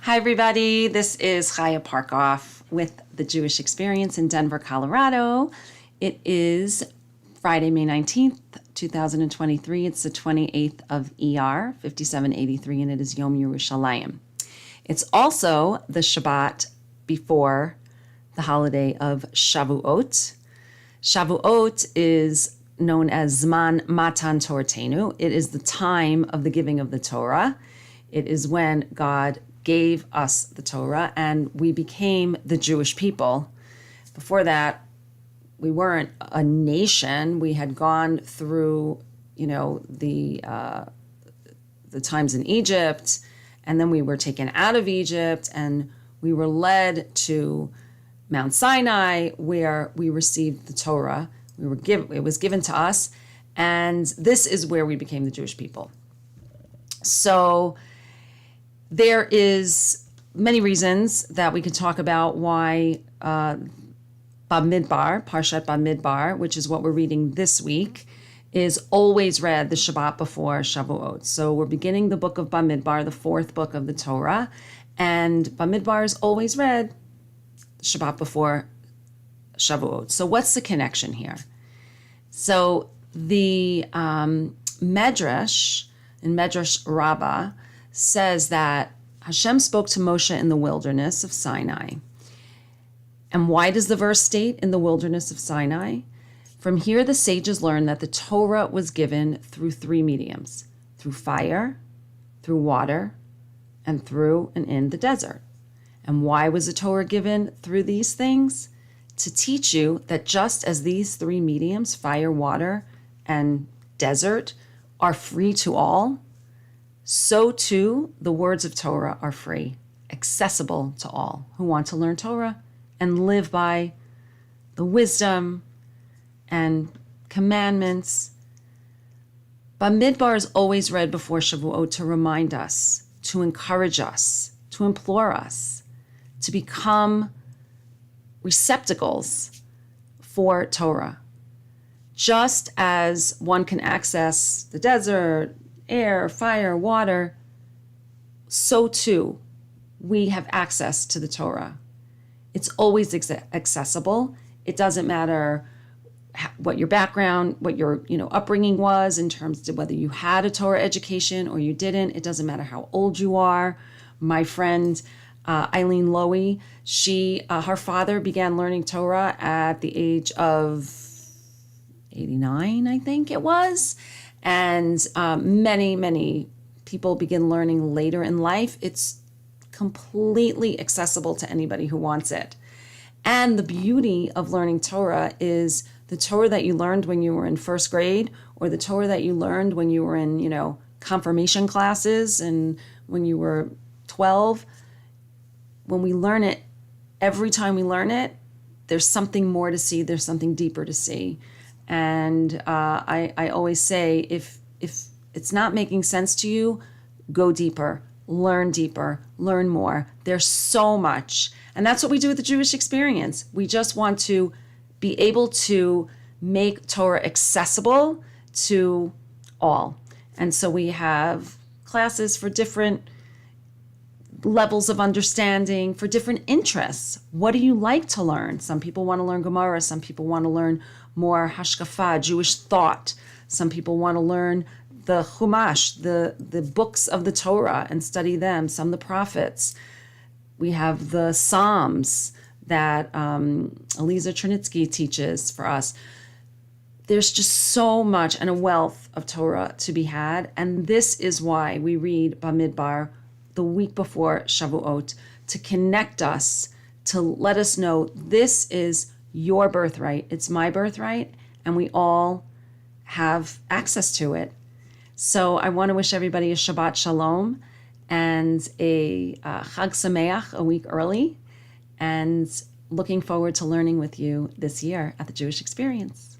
Hi, everybody. This is Chaya Parkoff with the Jewish Experience in Denver, Colorado. It is Friday, May 19th, 2023. It's the 28th of ER, 5783, and it is Yom Yerushalayim. It's also the Shabbat before the holiday of Shavuot. Shavuot is known as Zman Matan Toratenu. It is the time of the giving of the Torah. It is when God gave us the Torah and we became the Jewish people. Before that, we weren't a nation. We had gone through, the times in Egypt, and then we were taken out of Egypt and we were led to Mount Sinai, where we received the Torah. It was given to us, and this is where we became the Jewish people. So there is many reasons that we could talk about why BAMIDBAR, Parshat BAMIDBAR, which is what we're reading this week, is always read the Shabbat before Shavuot. So we're beginning the book of BAMIDBAR, the fourth book of the Torah, and BAMIDBAR is always read the Shabbat before Shavuot. So what's the connection here? So the Medrash, in Medrash Rabbah, says that Hashem spoke to Moshe in the wilderness of Sinai. And why does the verse state in the wilderness of Sinai? From here, the sages learned that the Torah was given through three mediums: through fire, through water, and through and in the desert. And why was the Torah given through these things? To teach you that just as these three mediums, fire, water, and desert, are free to all, so too the words of Torah are free, accessible to all who want to learn Torah and live by the wisdom and commandments. BAMIDBAR is always read before Shavuot to remind us, to encourage us, to implore us, to become receptacles for Torah. Just as one can access the desert, air, fire, water, so too we have access to the Torah. It's always accessible. It doesn't matter what your background, what your upbringing was in terms of whether you had a Torah education or you didn't. It doesn't matter how old you are. My friend Eileen Lowy, her father began learning Torah at the age of 89, I think it was. And many people begin learning later in life. It's completely accessible to anybody who wants it. And the beauty of learning Torah is the Torah that you learned when you were in first grade, or the Torah that you learned when you were in, confirmation classes and when you were 12. When we learn it, every time we learn it, there's something more to see. There's something deeper to see. And I always say, if it's not making sense to you, go deeper, learn more. There's so much. And that's what we do with the Jewish Experience. We just want to be able to make Torah accessible to all. And so we have classes for different levels of understanding, for different interests. What do you like to learn? Some people want to learn Gemara. Some people want to learn more Hashkafa, Jewish thought. Some people want to learn the Chumash, the books of the Torah, and study them. Some the prophets. We have the Psalms that Eliezer Trinitsky teaches for us. There's just so much and a wealth of Torah to be had. And this is why we read BAMIDBAR the week before Shavuot, to connect us, to let us know this is your birthright, it's my birthright, and we all have access to it. So I want to wish everybody a Shabbat Shalom and a Chag Sameach a week early, and looking forward to learning with you this year at the Jewish Experience.